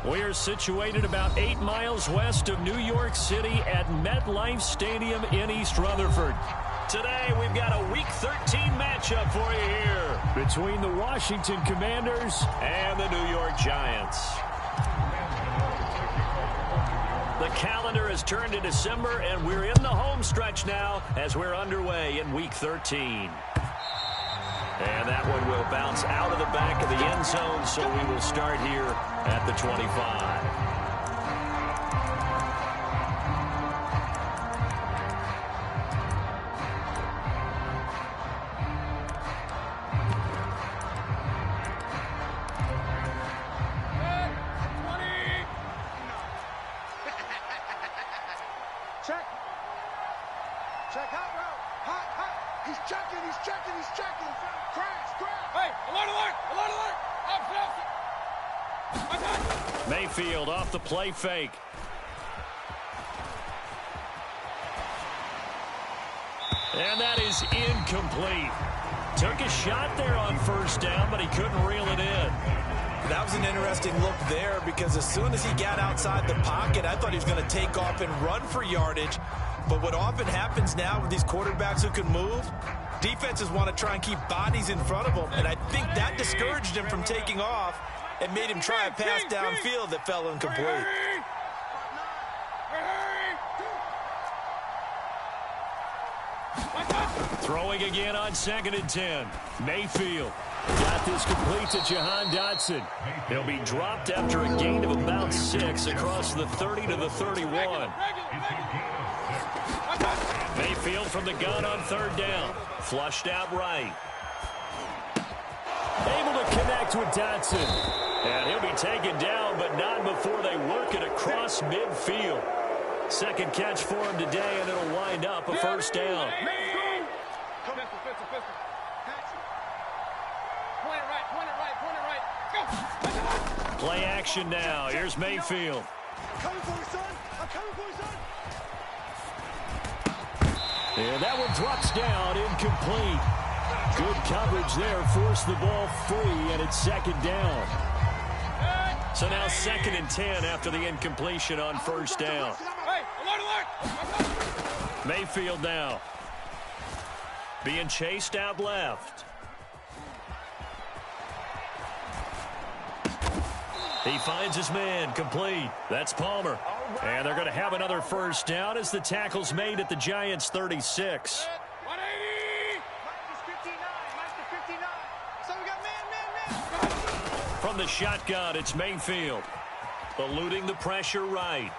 We're situated about 8 miles west of New York City at MetLife Stadium in East Rutherford. Today, we've got a Week 13 matchup for you here between the Washington Commanders and the New York Giants. The calendar has turned to December, and we're in the home stretch now as we're underway in Week 13. And that one will bounce out of the back of the end zone, so we will start here at the 25. Check, hot route. Hot. He's checking. Crash. Hey, alert. Mayfield off the play fake. And that is incomplete. Took a shot there on first down, but he couldn't reel it in. That was an interesting look there because as soon as he got outside the pocket, I thought he was going to take off and run for yardage. But what often happens now with these quarterbacks who can move, defenses want to try and keep bodies in front of them. And I think that discouraged him from taking off and made him try a pass downfield that fell incomplete. Throwing again on 2nd and 10. Mayfield got this complete to Jahan Dotson. He'll be dropped after a gain of about 6 across the 30 to the 31. Mayfield from the gun on 3rd down. Flushed out right. Able to connect with Dotson. And he'll be taken down, but not before they work it across midfield. Second catch for him today, and it'll wind up a first down. Play action now. Here's Mayfield. Coming for you, son. I'm coming for you, son. And that one drops down, incomplete. Good coverage there, forced the ball free, and it's 2nd down. So now 2nd and 10 after the incompletion on first down. Mayfield now. Being chased out left. He finds his man, complete. That's Palmer. And they're going to have another first down as the tackle's made at the Giants' 36. From the shotgun, it's Mayfield. Eluding the pressure right.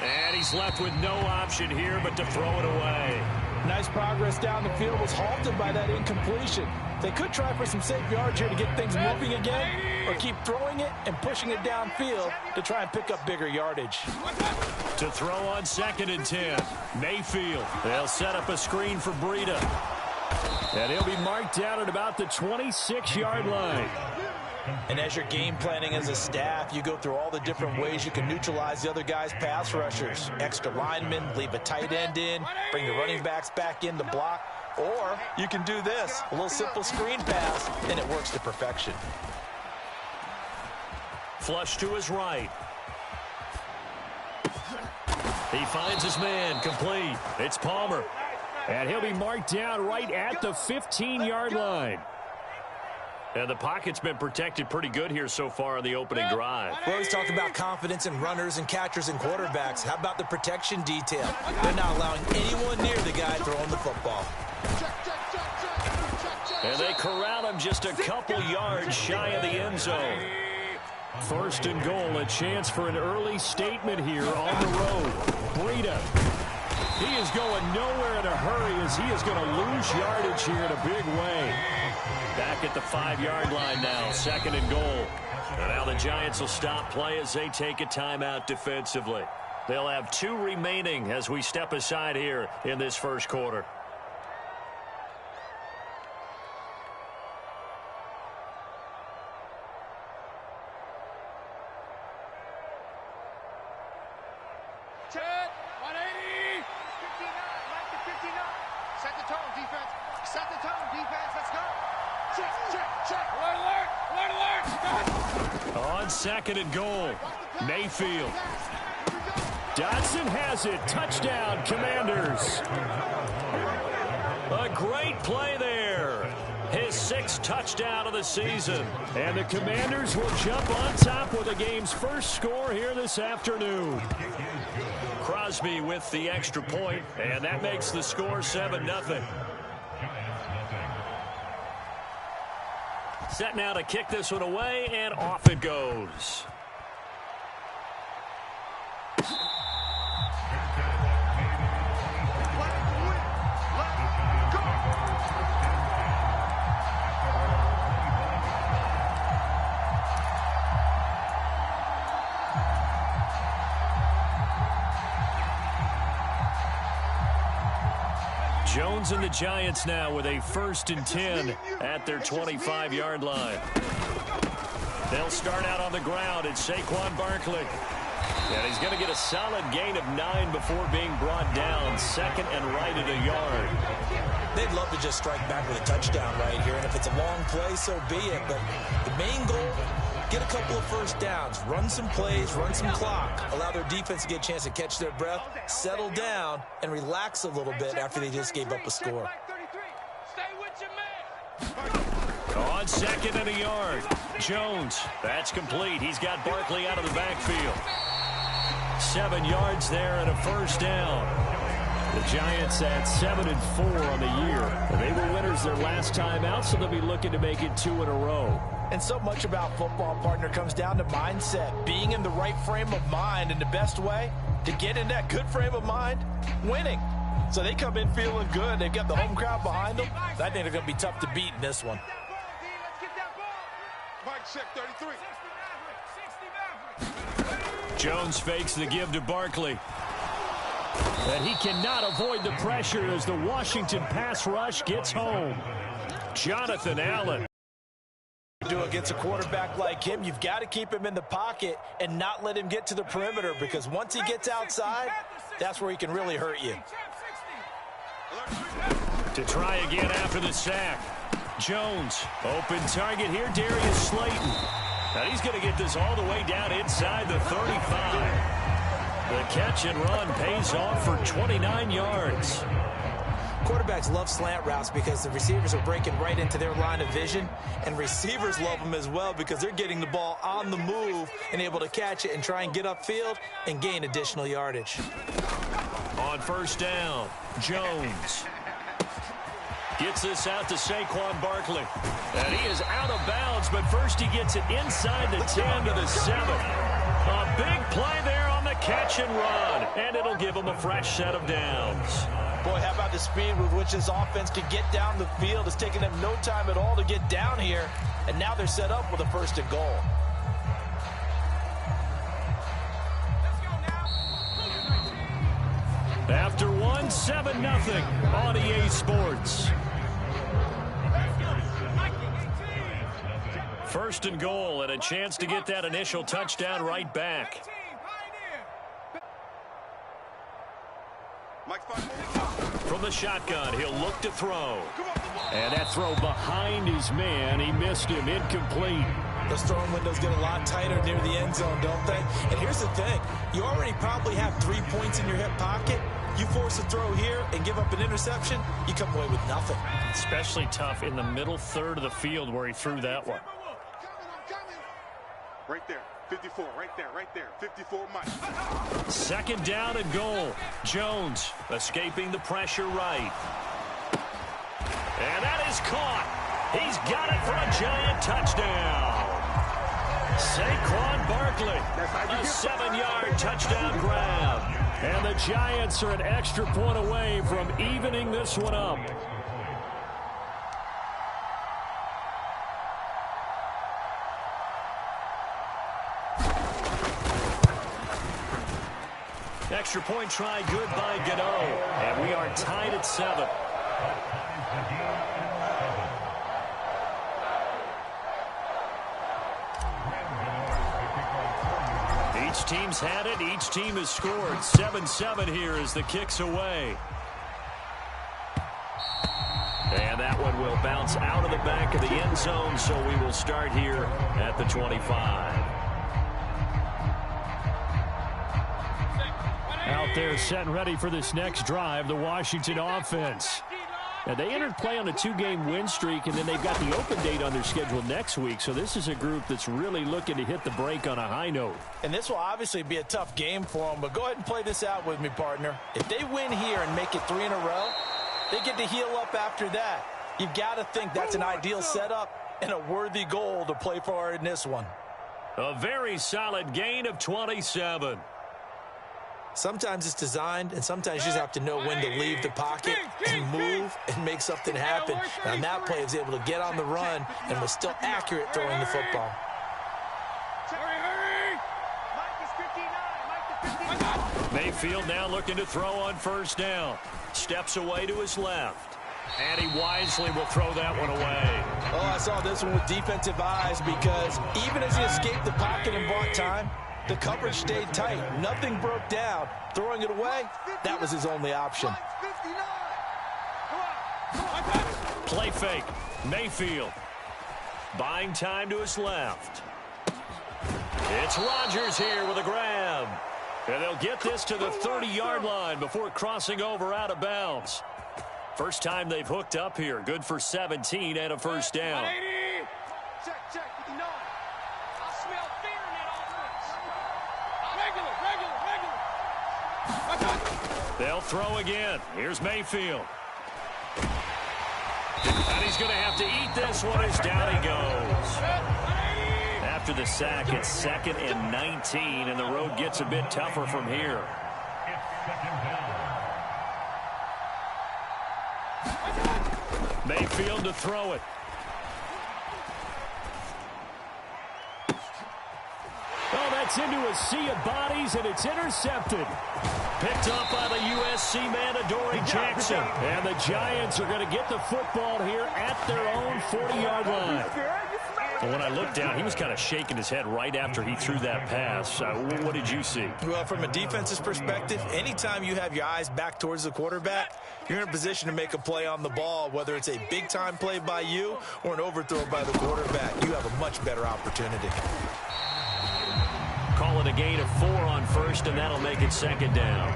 And he's left with no option here but to throw it away. Nice progress down the field was halted by that incompletion. They could try for some safe yards here to get things moving again, or keep throwing it and pushing it downfield to try and pick up bigger yardage. To throw on 2nd and 10. Mayfield. They'll set up a screen for Breida. And he'll be marked down at about the 26-yard line. And as you're game planning as a staff, you go through all the different ways you can neutralize the other guy's pass rushers. Extra linemen, leave a tight end in, bring the running backs back in to block. Or you can do this, a little simple screen pass, and it works to perfection. Flush to his right. He finds his man, complete. It's Palmer. And he'll be marked down right at the 15-yard line. And the pocket's been protected pretty good here so far on the opening drive. We always talk about confidence in runners and catchers and quarterbacks. How about the protection detail? They're not allowing anyone near the guy throwing the football. And they corral him just a couple yards shy of the end zone. 1st and goal, a chance for an early statement here on the road. Breida. He is going nowhere in a hurry as he is going to lose yardage here in a big way. Back at the 5-yard line now, 2nd and goal. And now the Giants will stop play as they take a timeout defensively. They'll have 2 remaining as we step aside here in this first quarter. Set the tone, defense. Let's go. On second and goal, Mayfield. Dodson has it. Touchdown, Commanders. A great play there. His 6th touchdown of the season. And the Commanders will jump on top with the game's first score here this afternoon. Crosby with the extra point, and that makes the score 7-0. Set now to kick this one away, and off it goes. Jones and the Giants now with a 1st and 10 at their 25-yard line. They'll start out on the ground. It's Saquon Barkley. And he's going to get a solid gain of 9 before being brought down. 2nd and right at a yard. They'd love to just strike back with a touchdown right here. And if it's a long play, so be it. But the main goal, get a couple of first downs, run some plays, run some clock, allow their defense to get a chance to catch their breath, settle down, and relax a little bit after they just gave up a score. On 2nd and a yard, Jones. That's complete. He's got Barkley out of the backfield. 7 yards there and a 1st down. The Giants at 7-4 on the year. They were winners their last time out, so they'll be looking to make it 2 in a row. And so much about football, partner, comes down to mindset, being in the right frame of mind. And the best way to get in that good frame of mind, winning. So they come in feeling good. They've got the home crowd behind them. I think they're going to be tough to beat in this one. Jones fakes the give to Barkley. And he cannot avoid the pressure as the Washington pass rush gets home. Jonathan Allen. Do against a quarterback like him, you've got to keep him in the pocket and not let him get to the perimeter, because once he gets outside, that's where he can really hurt you. To try again after the sack. Jones, open target here, Darius Slayton. And he's going to get this all the way down inside the 35. The catch and run pays off for 29 yards. Quarterbacks love slant routes because the receivers are breaking right into their line of vision, and receivers love them as well because they're getting the ball on the move and able to catch it and try and get upfield and gain additional yardage. On 1st down, Jones gets this out to Saquon Barkley. And he is out of bounds, but first he gets it inside the 10 to the 7. A big play there on the catch and run, and it'll give him a fresh set of downs. Boy, how about the speed with which this offense can get down the field? It's taken them no time at all to get down here, and now they're set up with a 1st and goal. After 7-0 on EA Sports. 1st and goal, and a chance to get that initial touchdown right back. From the shotgun, he'll look to throw. And that throw behind his man, he missed him, incomplete. Those throwing windows get a lot tighter near the end zone, don't they? And here's the thing. You already probably have 3 points in your hip pocket. You force a throw here and give up an interception, you come away with nothing. Especially tough in the middle third of the field where he threw that one. Right there. 54, right there. 54, Mike. 2nd down and goal. Jones escaping the pressure right. And that is caught. He's got it for a Giant touchdown. Saquon Barkley, a 7-yard touchdown grab. And the Giants are an extra point away from evening this one up. Extra point try good by Gano. And we are tied at 7. Each team's had it. Each team has scored. 7-7 here as the kick's away. And that one will bounce out of the back of the end zone, so we will start here at the 25. Out there set and ready for this next drive, the Washington offense. Now, they entered play on a 2-game win streak, and then they've got the open date on their schedule next week. So this is a group that's really looking to hit the break on a high note. And this will obviously be a tough game for them, but go ahead and play this out with me, partner. If they win here and make it 3 in a row, they get to heal up after that. You've got to think that's an ideal setup and a worthy goal to play for in this one. A very solid gain of 27. Sometimes it's designed, and sometimes you just have to know when to leave the pocket and move and make something happen. And on that play, he was able to get on the run and was still accurate throwing the football. Mayfield now looking to throw on first down. Steps away to his left. And he wisely will throw that one away. Oh, I saw this one with defensive eyes because even as he escaped the pocket and bought time, the coverage stayed tight. Nothing broke down. Throwing it away, that was his only option. Play fake. Mayfield. Buying time to his left. It's Rodgers here with a grab. And they'll get this to the 30-yard line before crossing over out of bounds. First time they've hooked up here. Good for 17 and a first down. Check, 59. I smell fear in that offense. Regular. They'll throw again. Here's Mayfield. And he's going to have to eat this one as down he goes. After the sack, it's 2nd and 19, and the road gets a bit tougher from here. Mayfield to throw it. Oh, that's into a sea of bodies, and it's intercepted. Picked up by the USC man, Adoree Jackson. And the Giants are going to get the football here at their own 40-yard line. And when I looked down, he was kind of shaking his head right after he threw that pass. What did you see? Well, from a defense's perspective, anytime you have your eyes back towards the quarterback, you're in a position to make a play on the ball, whether it's a big-time play by you or an overthrow by the quarterback. You have a much better opportunity. Call it a gain of 4 on first, and that'll make it 2nd down.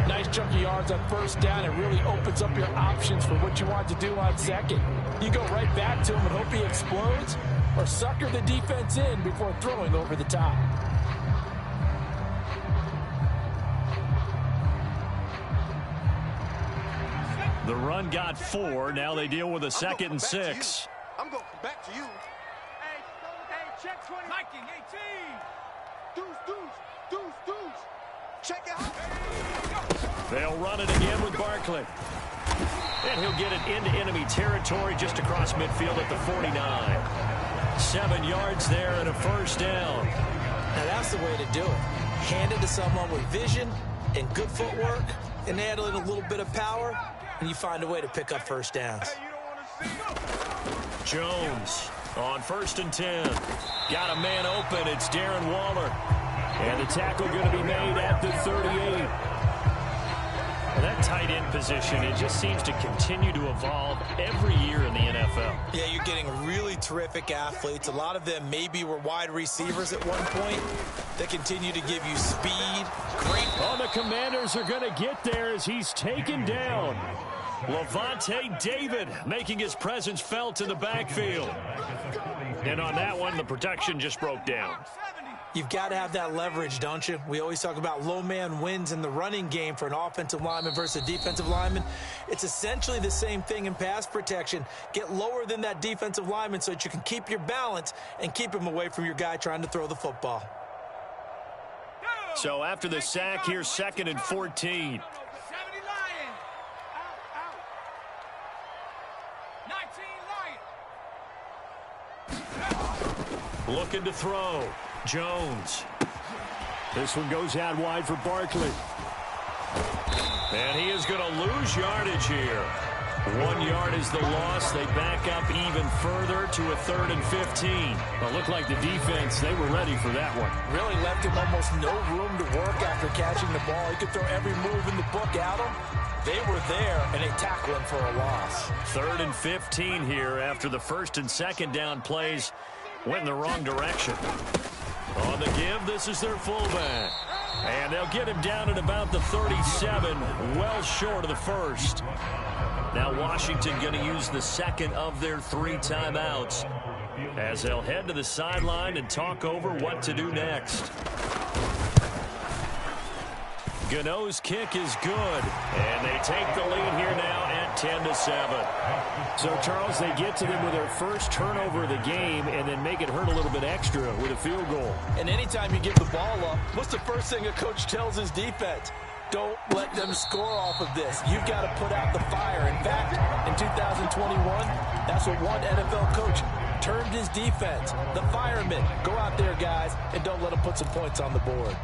Nice chunk of yards on first down. It really opens up your options for what you want to do on second. You go right back to him and hope he explodes, or sucker the defense in before throwing over the top. The run got 4. Now they deal with a 2nd and 6. I'm going to come back to you. Hey, check 20. Mikey, 18. Deuce. Check it out. They'll run it again with Barkley. And he'll get it into enemy territory just across midfield at the 49. 7 yards there and a first down. Now that's the way to do it. Hand it to someone with vision and good footwork and add in a little bit of power, and you find a way to pick up first downs. Jones on 1st and 10. Got a man open. It's Darren Waller. And the tackle going to be made at the 38. And that tight end position, it just seems to continue to evolve every year in the NFL. Yeah, you're getting really terrific athletes. A lot of them maybe were wide receivers at one point. They continue to give you speed. Great. Oh, the Commanders are going to get there as he's taken down. Lavonte David making his presence felt in the backfield. And on that one, the protection just broke down. You've got to have that leverage, don't you? We always talk about low man wins in the running game for an offensive lineman versus a defensive lineman. It's essentially the same thing in pass protection. Get lower than that defensive lineman so that you can keep your balance and keep him away from your guy trying to throw the football. So after the sack, here's 2nd and 14. Looking to throw. Jones. This one goes out wide for Barkley. And he is going to lose yardage here. 1 yard is the loss. They back up even further to a 3rd and 15. Well, it looked like the defense, they were ready for that one. Really left him almost no room to work after catching the ball. He could throw every move in the book at him. They were there, and they tackled him for a loss. 3rd and 15 here after the 1st and 2nd down plays went in the wrong direction. On the give, this is their fullback. And they'll get him down at about the 37, well short of the 1st. Now Washington going to use the 2nd of their 3 timeouts as they'll head to the sideline and talk over what to do next. Gano's kick is good, and they take the lead here now at 10-7. So, Charles, they get to them with their first turnover of the game and then make it hurt a little bit extra with a field goal. And anytime you give the ball up, what's the first thing a coach tells his defense? Don't let them score off of this. You've got to put out the fire. In fact, in 2021, that's what one NFL coach termed his defense. The firemen. Go out there, guys, and don't let them put some points on the board.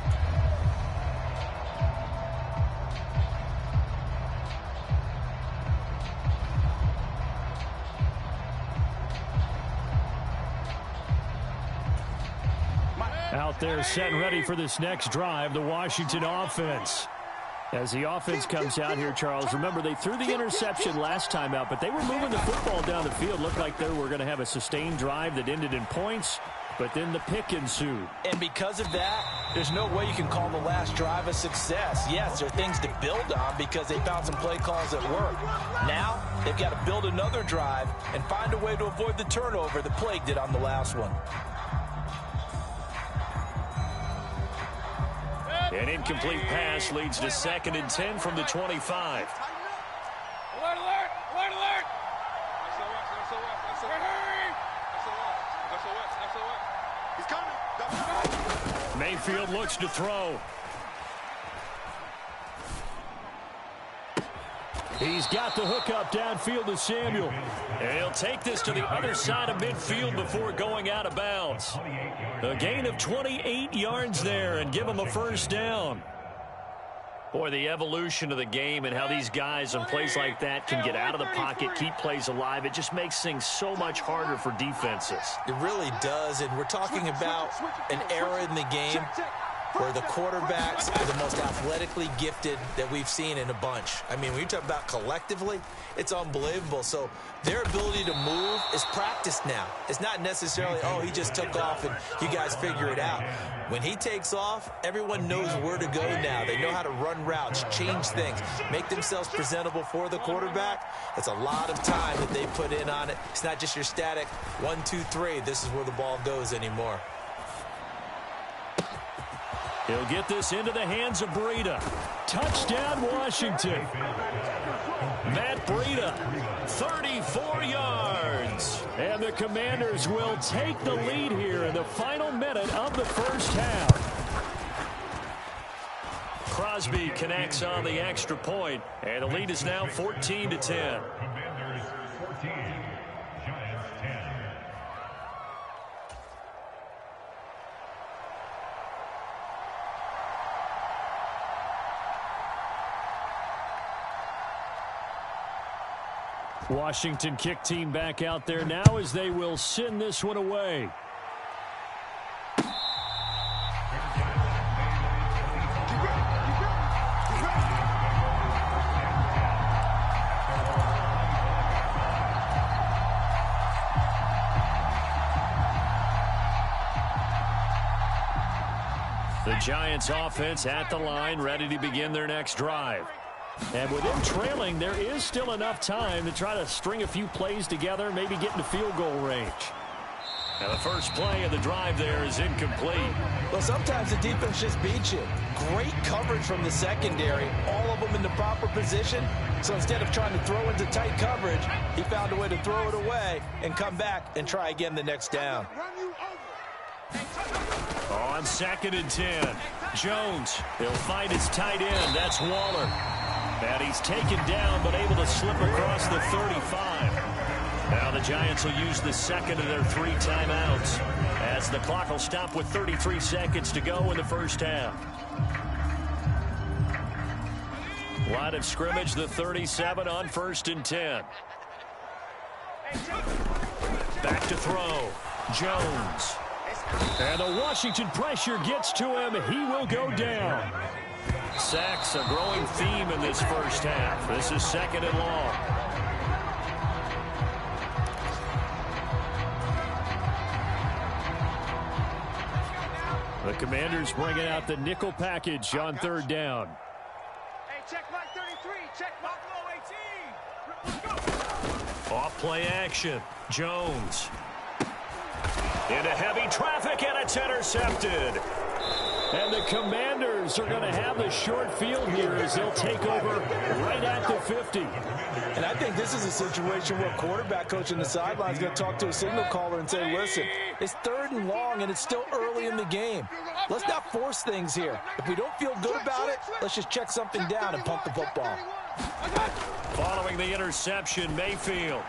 Out there set and ready for this next drive, the Washington offense. As the offense comes out here, Charles, remember they threw the interception last time out, but they were moving the football down the field. Looked like they were going to have a sustained drive that ended in points, but then the pick ensued. And because of that, there's no way you can call the last drive a success. Yes, there are things to build on because they found some play calls that work. Now, they've got to build another drive and find a way to avoid the turnover that plagued it on the last one. An incomplete pass leads to 2nd and 10 from the 25. Alert, alert! Alert, alert! He's coming. Mayfield looks to throw. He's got the hookup downfield to Samuel. And he'll take this to the other side of midfield before going out of bounds. A gain of 28 yards there and give him a 1st down. Boy, the evolution of the game and how these guys on plays like that can get out of the pocket, keep plays alive, it just makes things so much harder for defenses. It really does, and we're talking about an era in the game where the quarterbacks are the most athletically gifted that we've seen in a bunch. I mean, when you talk about collectively, it's unbelievable. So their ability to move is practiced now. It's not necessarily, oh, he just took off and you guys figure it out. When he takes off, everyone knows where to go now. They know how to run routes, change things, make themselves presentable for the quarterback. It's a lot of time that they put in on it. It's not just your static 1, 2, 3. This is where the ball goes anymore. He'll get this into the hands of Breida. Touchdown, Washington. Matt Breida, 34 yards. And the Commanders will take the lead here in the final minute of the 1st half. Crosby connects on the extra point, and the lead is now 14-10. Washington kick team back out there now as they will send this one away. The Giants offense at the line, ready to begin their next drive. And with them trailing, there is still enough time to try to string a few plays together, maybe get into field goal range. Now the first play of the drive there is incomplete. Well, sometimes the defense just beats you. Great coverage from the secondary, all of them in the proper position. So instead of trying to throw into tight coverage, he found a way to throw it away and come back and try again the next down. On 2nd and 10, Jones, he'll find his tight end. That's Waller. And he's taken down, but able to slip across the 35. Now the Giants will use the 2nd of their 3 timeouts as the clock will stop with 33 seconds to go in the 1st half. Line of scrimmage, the 37 on 1st and 10. Back to throw. Jones. And the Washington pressure gets to him. He will go down. Sacks, a growing theme in this first half. This is 2nd and long. The Commanders bringing out the nickel package on 3rd down. Hey, check Mike 33. Check Mike 18. Off play action. Jones. Into heavy traffic, and it's intercepted. And the Commanders are going to have the short field here as they'll take over right at the 50. And I think this is a situation where quarterback coach in the sideline is going to talk to a signal caller and say, listen, it's 3rd and long, and it's still early in the game. Let's not force things here. If we don't feel good about it, let's just check something down and punt the football. Following the interception, Mayfield.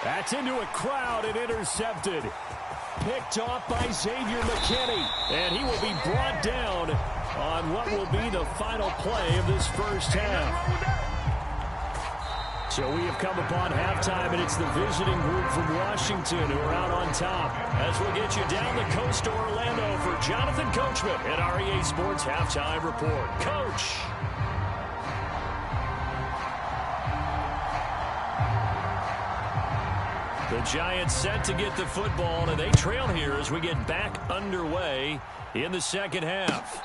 That's into a crowd and intercepted. Picked off by Xavier McKinney. And he will be brought down on what will be the final play of this first half. So we have come upon halftime, and it's the visiting group from Washington who are out on top. As we'll get you down the coast to Orlando for Jonathan Coachman at REA Sports Halftime Report. Coach. The Giants set to get the football, and they trail here as we get back underway in the second half.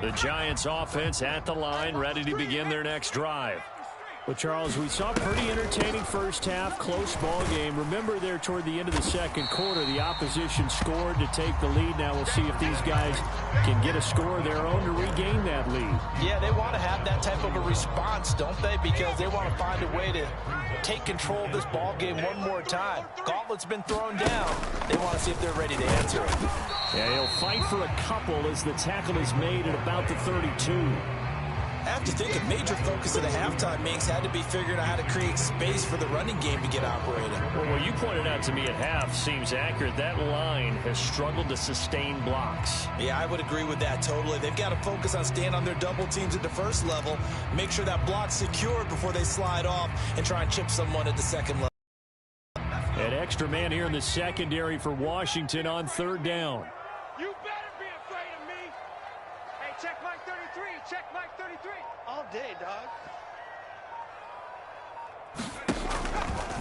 The Giants offense at the line, ready to begin their next drive. Well, Charles, we saw a pretty entertaining first half, close ball game. Remember there toward the end of the second quarter, the opposition scored to take the lead. Now we'll see if these guys can get a score of their own to regain that lead. Yeah, they want to have that type of a response, don't they? Because they want to find a way to take control of this ball game one more time. Gauntlet's been thrown down. They want to see if they're ready to answer it. Yeah, he'll fight for a couple as the tackle is made at about the 32. I have to think a major focus of the halftime makes had to be figuring out how to create space for the running game to get operating. Well, what you pointed out to me at half seems accurate. That line has struggled to sustain blocks. Yeah, I would agree with that totally. They've got to focus on staying on their double teams at the first level, make sure that block's secured before they slide off and try and chip someone at the second level. An extra man here in the secondary for Washington on 3rd down. You better be afraid of me. Hey, check Mike 33. Check Mike 33. All day, dog.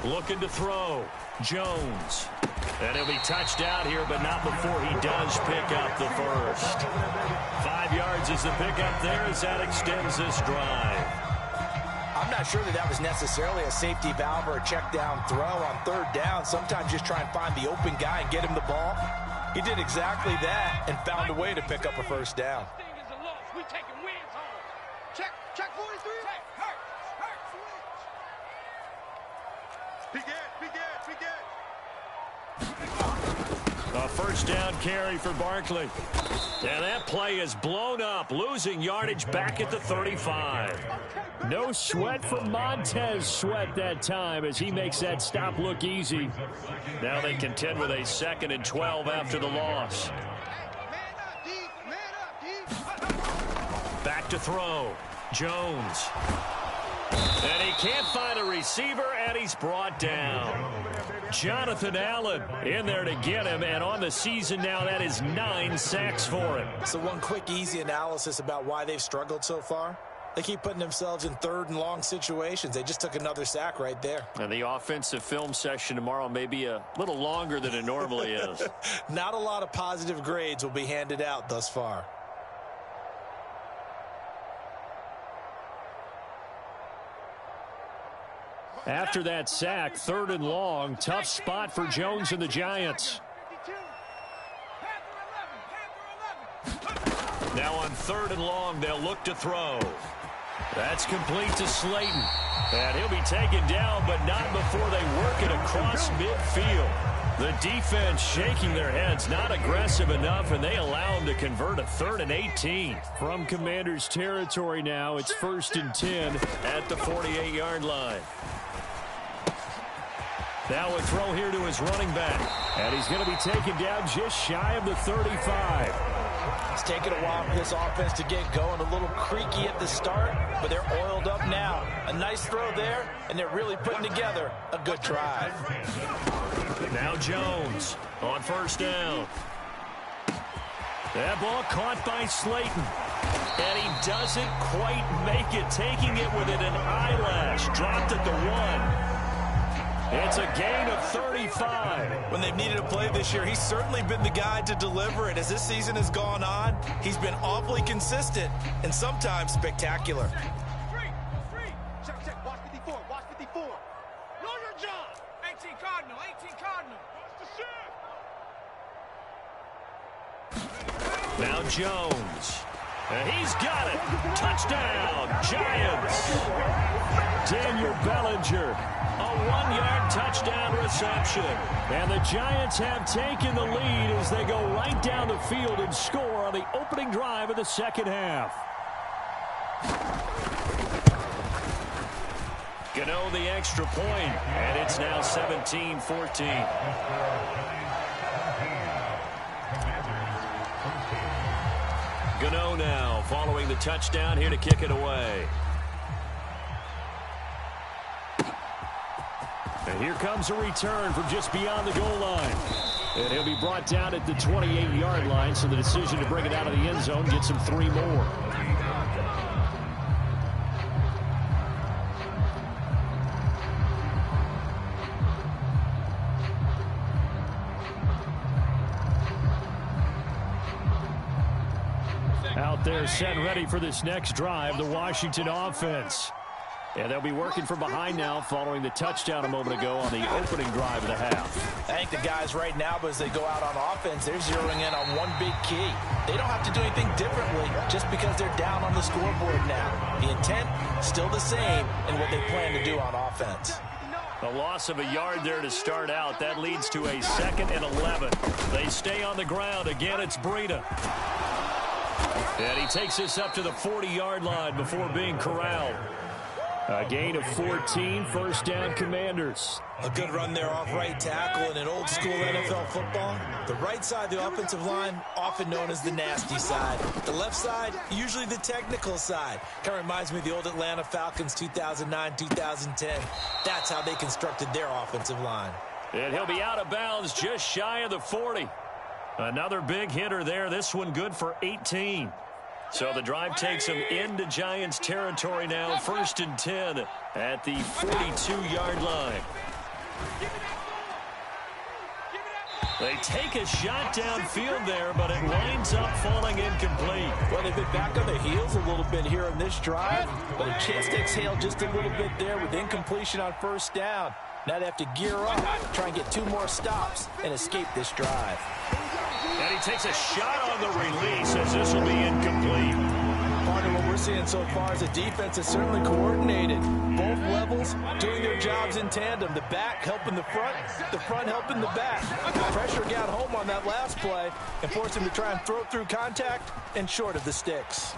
Looking to throw. Jones. And he'll be touched out here, but not before he does pick up the first. 5 yards is the pickup there as that extends this drive. I'm not sure that was necessarily a safety valve or a check down throw on 3rd down. Sometimes just try and find the open guy and get him the ball. He did exactly that and found a way to pick up a first down. We taking wins home. Check 43. A first down carry for Barkley. And that play is blown up, losing yardage back at the 35. No sweat for Montez Sweat that time as he makes that stop look easy. Now they contend with a 2nd and 12 after the loss. Back to throw. Jones. And he can't find a receiver, and he's brought down. Jonathan Allen in there to get him, and on the season now, that is 9 sacks for him. So one quick, easy analysis about why they've struggled so far. They keep putting themselves in 3rd and long situations. They just took another sack right there. And the offensive film session tomorrow may be a little longer than it normally is. Not a lot of positive grades will be handed out thus far. After that sack, 3rd and long, tough spot for Jones and the Giants. Now on 3rd and long, they'll look to throw. That's complete to Slayton. And he'll be taken down, but not before they work it across midfield. The defense shaking their heads, not aggressive enough, and they allow them to convert a 3rd and 18. From Commanders territory now, it's 1st and 10 at the 48-yard line. Now a throw here to his running back. And he's going to be taken down just shy of the 35. It's taken a while for this offense to get going. A little creaky at the start, but they're oiled up now. A nice throw there, and they're really putting together a good drive. Now Jones on 1st down. That ball caught by Slayton. And he doesn't quite make it, taking it within an eyelash. Dropped at the 1. It's a gain of 35. When they've needed a play this year, he's certainly been the guy to deliver it. As this season has gone on, he's been awfully consistent and sometimes spectacular. Free. Check. Watch 54. Watch 54. Know your job. 18 Cardinal. 18 Cardinal. Now Jones. And he's got it. Touchdown, Giants. Daniel Bellinger. A 1-yard touchdown reception. And the Giants have taken the lead as they go right down the field and score on the opening drive of the second half. Gano the extra point, and it's now 17-14. Gano now following the touchdown here to kick it away. And here comes a return from just beyond the goal line. And he'll be brought down at the 28-yard line, so the decision to bring it out of the end zone gets him 3 more. Out there set and ready for this next drive, the Washington offense. And they'll be working from behind now following the touchdown a moment ago on the opening drive of the half. I think the guys right now, but as they go out on offense, they're zeroing in on one big key. They don't have to do anything differently just because they're down on the scoreboard now. The intent, still the same in what they plan to do on offense. A loss of a yard there to start out. That leads to a 2nd and 11. They stay on the ground. Again, it's Breida. And he takes this up to the 40-yard line before being corralled. A gain of 14, 1st down Commanders. A good run there off right tackle in an old school NFL football. The right side, the offensive line, often known as the nasty side. The left side, usually the technical side. Kind of reminds me of the old Atlanta Falcons 2009, 2010. That's how they constructed their offensive line. And he'll be out of bounds just shy of the 40. Another big hitter there. This one good for 18. So the drive takes them into Giants territory now. 1st and 10 at the 42-yard line. They take a shot downfield there, but it winds up falling incomplete. Well, they've been back on their heels a little bit here in this drive, but a chance to exhale just a little bit there with incompletion on 1st down. Now they have to gear up, try and get 2 more stops, and escape this drive. And he takes a shot on the release as this will be incomplete. Part of what we're seeing so far is a defense that's certainly coordinated. Both levels doing their jobs in tandem. The back helping the front helping the back. The pressure got home on that last play and forced him to try and throw through contact and short of the sticks.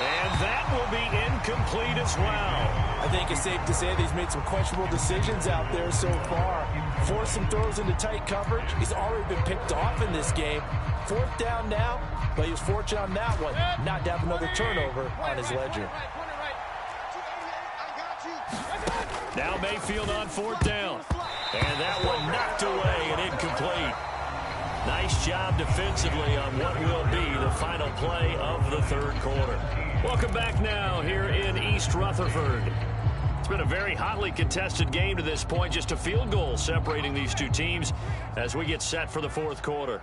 And that will be incomplete as well. I think it's safe to say that he's made some questionable decisions out there so far. Forced some throws into tight coverage. He's already been picked off in this game. 4th down now, but he was fortunate on that one not to have another turnover on his ledger. Now Mayfield on 4th down. And that one knocked away and incomplete. Nice job defensively on what will be the final play of the 3rd quarter. Welcome back now here in East Rutherford. It's been a very hotly contested game to this point. Just a field goal separating these 2 teams as we get set for the 4th quarter.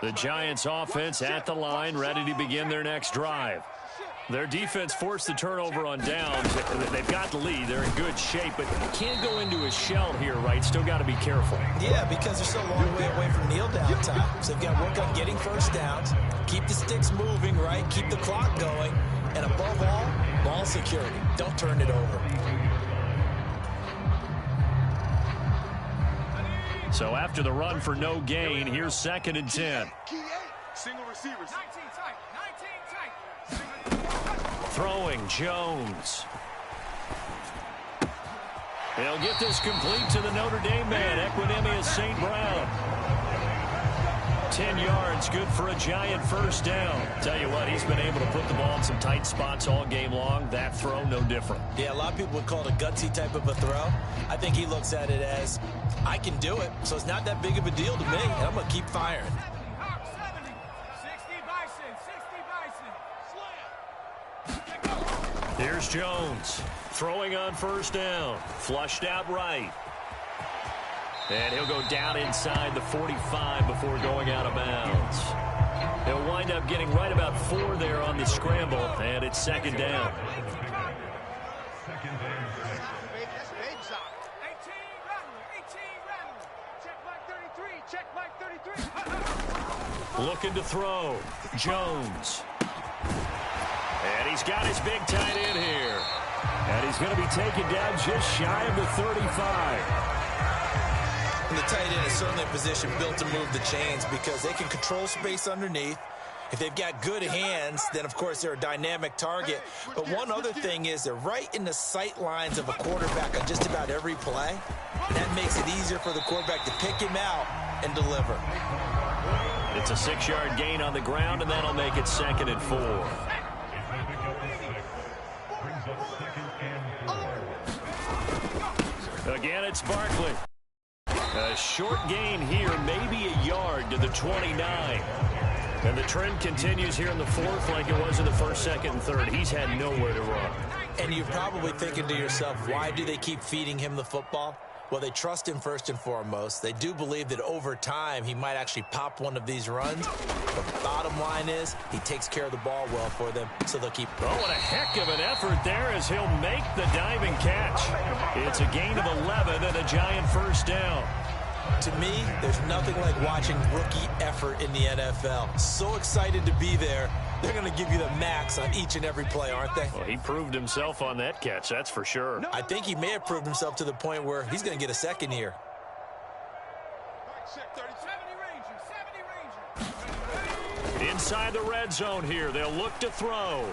The Giants offense at the line, ready to begin their next drive. Their defense forced the turnover on downs. They've got the lead. They're in good shape, but can't go into a shell here, right? Still got to be careful. Yeah, because they're still a long way away from kneel down time. So they've got to work on getting 1st downs, keep the sticks moving, right? Keep the clock going. And above all, ball security. Don't turn it over. So after the run for no gain, here's 2nd and 10. Single receivers. 19 tight. Throwing Jones. He'll get this complete to the Notre Dame man, Equinemius St. Brown. 10 yards, good for a giant first down. Tell you what, he's been able to put the ball in some tight spots all game long. That throw, no different. Yeah, a lot of people would call it a gutsy type of a throw. I think he looks at it as, I can do it, so it's not that big of a deal to me, and I'm going to keep firing. 70. 60 Bison. Here's Jones, throwing on first down, flushed out right. And he'll go down inside the 45 before going out of bounds. He'll wind up getting right about 4 there on the scramble, and it's 2nd down. 18 Rattler. Check Mike 33. Looking to throw. Jones. And he's got his big tight end here. And he's going to be taken down just shy of the 35. The tight end is certainly a position built to move the chains because they can control space underneath. If they've got good hands, then, of course, they're a dynamic target. But one other thing is they're right in the sight lines of a quarterback on just about every play. And that makes it easier for the quarterback to pick him out and deliver. It's a 6-yard gain on the ground, and that'll make it 2nd and 4. Again, it's Barkley. A short gain here, maybe a yard to the 29. And the trend continues here in the 4th like it was in the 1st, 2nd, and 3rd. He's had nowhere to run. And you're probably thinking to yourself, why do they keep feeding him the football? Well, they trust him first and foremost. They do believe that over time he might actually pop one of these runs. But the bottom line is he takes care of the ball well for them, so they'll keep. Oh, what a heck of an effort there as he'll make the diving catch. It's a gain of 11 and a giant first down. To me, there's nothing like watching rookie effort in the NFL. So excited to be there. They're going to give you the max on each and every play, aren't they? Well, he proved himself on that catch, that's for sure. I think he may have proved himself to the point where he's going to get a second here. 70 Ranger. Inside the red zone here, they'll look to throw.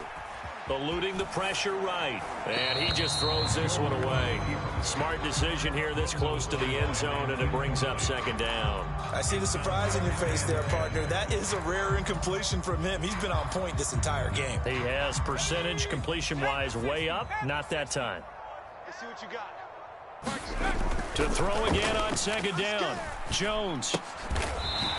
Eluding the pressure right. And he just throws this one away. Smart decision here this close to the end zone, and it brings up 2nd down. I see the surprise in your face there, partner. That is a rare incompletion from him. He's been on point this entire game. He has percentage completion-wise way up. Not that time. Let's see what you got. To throw again on 2nd down. Jones.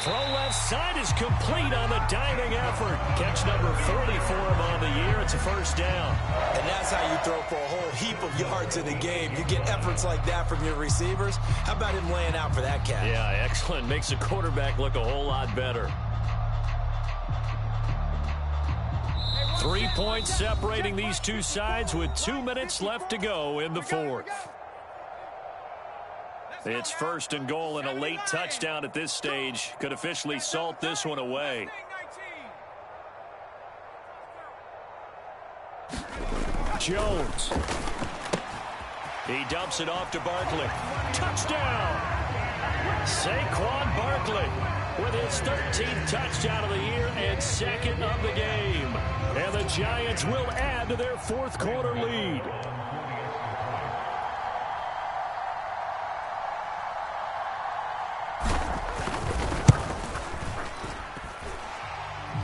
Throw left side is complete on the diving effort. Catch number 30 for him on the year. It's a first down. And that's how you throw for a whole heap of yards in a game. You get efforts like that from your receivers. How about him laying out for that catch? Yeah, excellent. Makes the quarterback look a whole lot better. 3 points separating these two sides with 2 minutes left to go in the 4th. It's 1st and goal, and a late touchdown at this stage could officially salt this one away. Jones. He dumps it off to Barkley. Touchdown! Saquon Barkley with his 13th touchdown of the year and 2nd of the game. And the Giants will add to their 4th quarter lead.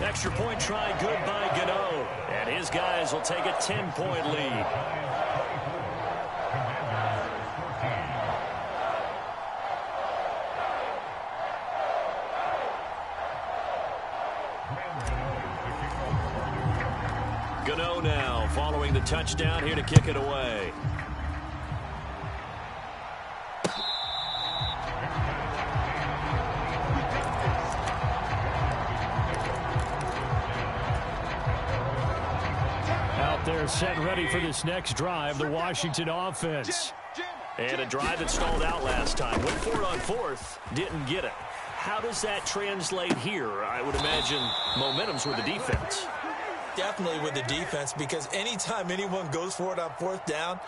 Extra point try good by Gano. And his guys will take a 10-point lead. Gano now following the touchdown here to kick it away. They're set and ready for this next drive, the Washington offense. And a drive that stalled out last time. Went for it on 4th, didn't get it. How does that translate here? I would imagine momentum's with the defense. Definitely with the defense, because anytime anyone goes for it on 4th down,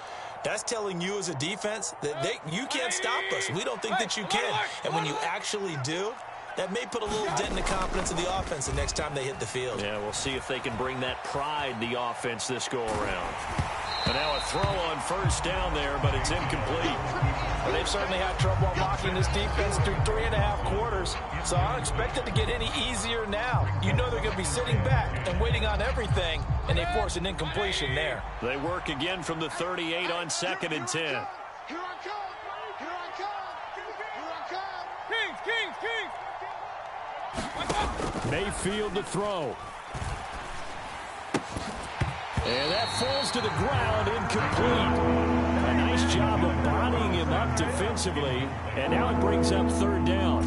That's telling you as a defense that you can't stop us. We don't think that you can. And when you actually do, that may put a little dent in the confidence of the offense the next time they hit the field. Yeah, we'll see if they can bring that pride, the offense, this go-around. And now a throw on first down there, but it's incomplete. Well, they've certainly had trouble unlocking this defense through 3.5 quarters, so I don't expect it to get any easier now. You know they're going to be sitting back and waiting on everything, and they force an incompletion there. They work again from the 38 on 2nd and 10. Here I come. Here I come. Here I come. Kings. Mayfield to throw. And that falls to the ground, incomplete. A nice job of bodying him up defensively, and now it brings up 3rd down.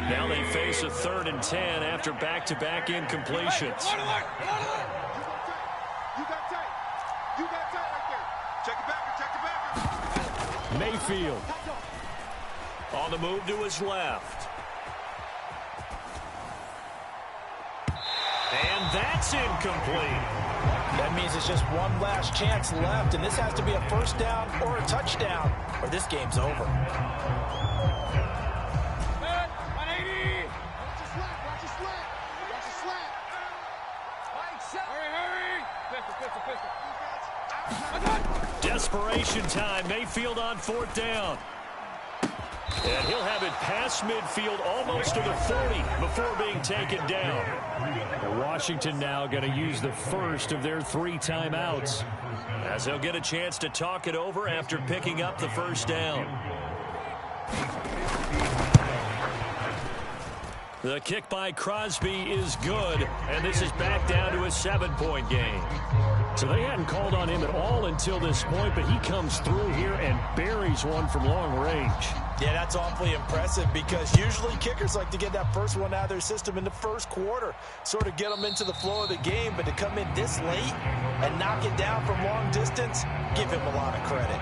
Now they face a 3rd and 10 after back-to-back incompletions. You got tight. You got tight right there. Check it back. Check it back. Mayfield. On the move to his left. And that's incomplete. That means it's just one last chance left, and this has to be a first down or a touchdown, or this game's over. Watch your slant. Hurry. Desperation time. Mayfield on 4th down. And he'll have it past midfield almost to the 40 before being taken down. And Washington now going to use the first of their 3 timeouts, as they'll get a chance to talk it over after picking up the first down. The kick by Crosby is good, and this is back down to a 7-point game. So they hadn't called on him at all until this point, but he comes through here and buries one from long range. Yeah, that's awfully impressive because usually kickers like to get that first one out of their system in the first quarter, sort of get them into the flow of the game, but to come in this late and knock it down from long distance, give him a lot of credit.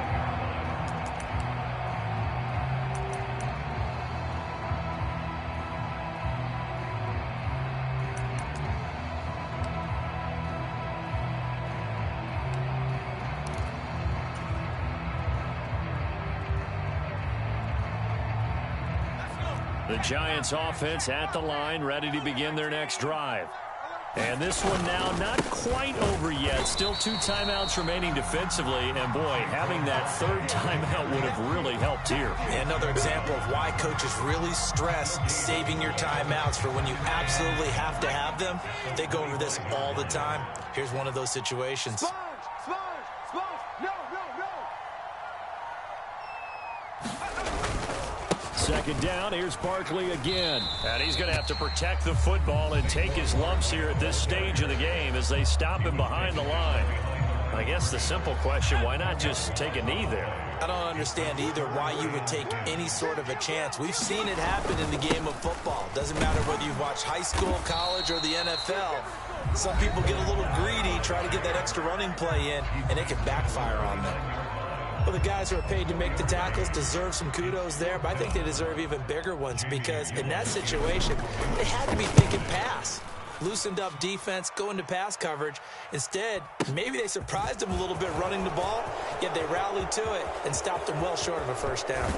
The Giants offense at the line, ready to begin their next drive. And this one now not quite over yet. Still 2 timeouts remaining defensively. And, boy, having that 3rd timeout would have really helped here. Another example of why coaches really stress saving your timeouts for when you absolutely have to have them. They go over this all the time. Here's one of those situations. Sponge. No. 2nd down, here's Barkley again. And he's going to have to protect the football and take his lumps here at this stage of the game as they stop him behind the line. I guess the simple question, why not just take a knee there? I don't understand either why you would take any sort of a chance. We've seen it happen in the game of football. Doesn't matter whether you've watched high school, college, or the NFL. Some people get a little greedy, try to get that extra running play in, and it can backfire on them. Well, the guys who are paid to make the tackles deserve some kudos there, but I think they deserve even bigger ones because in that situation, they had to be thinking pass. Loosened up defense, go into pass coverage. Instead, maybe they surprised them a little bit running the ball, yet they rallied to it and stopped them well short of a first down.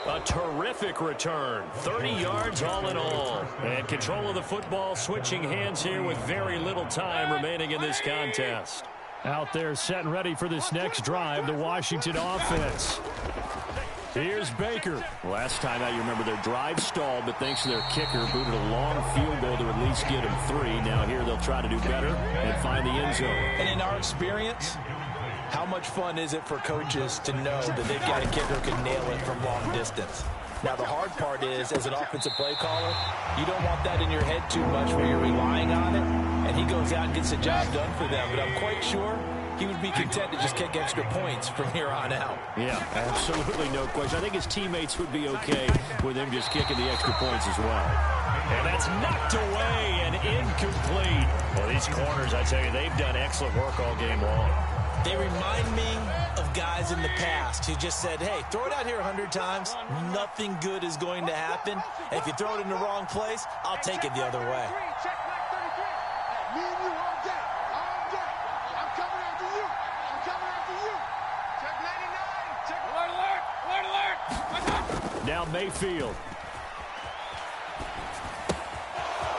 A terrific return. 30 yards all in all. And control of the football switching hands here with very little time remaining in this contest. Out there set and ready for this next drive, the Washington offense. Here's Baker. Last time out, you remember their drive stalled, but thanks to their kicker, booted a long field goal to at least get them 3. Now here they'll try to do better and find the end zone. And in our experience, how much fun is it for coaches to know that they've got a kicker who can nail it from long distance? Now, the hard part is, as an offensive play caller, you don't want that in your head too much where you're relying on it, and he goes out and gets the job done for them. But I'm quite sure he would be content to just kick extra points from here on out. Yeah, absolutely no question. I think his teammates would be okay with him just kicking the extra points as well. And that's knocked away and incomplete. Well, these corners, I tell you, they've done excellent work all game long. They remind me of guys in the past who just said, hey, throw it out here 100 times. Nothing good is going to happen. And if you throw it in the wrong place, I'll take it the other way. Check like 33. Me and you all day. I'm coming after you. Now Mayfield.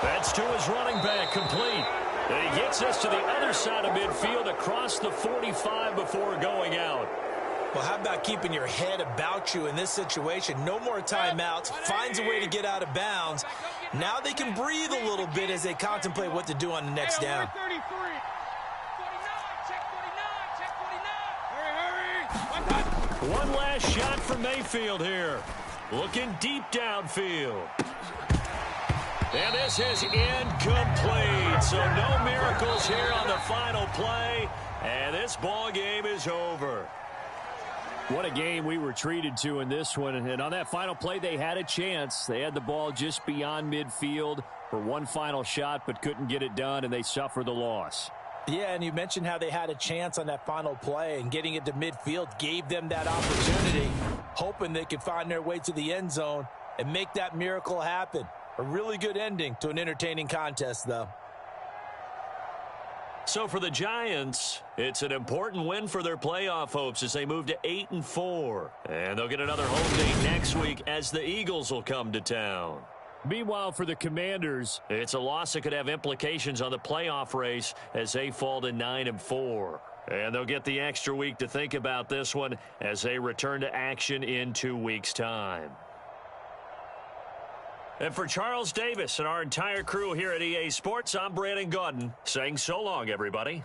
That's to his running back, complete. And he gets us to the other side of midfield across the 45 before going out. Well, how about keeping your head about you in this situation? No more timeouts. Finds a way to get out of bounds. Now they can breathe a little bit as they contemplate what to do on the next down. One last shot for Mayfield here. Looking deep downfield. And this is incomplete. So no miracles here on the final play. And this ball game is over. What a game we were treated to in this one. And on that final play, they had a chance. They had the ball just beyond midfield for one final shot, but couldn't get it done, and they suffered the loss. Yeah, and you mentioned how they had a chance on that final play, and getting it to midfield gave them that opportunity, hoping they could find their way to the end zone and make that miracle happen. A really good ending to an entertaining contest, though. So for the Giants, it's an important win for their playoff hopes as they move to 8-4. And they'll get another home game next week as the Eagles will come to town. Meanwhile, for the Commanders, it's a loss that could have implications on the playoff race as they fall to 9-4. And they'll get the extra week to think about this one as they return to action in 2 weeks' time. And for Charles Davis and our entire crew here at EA Sports, I'm Brandon Gaudin saying so long, everybody.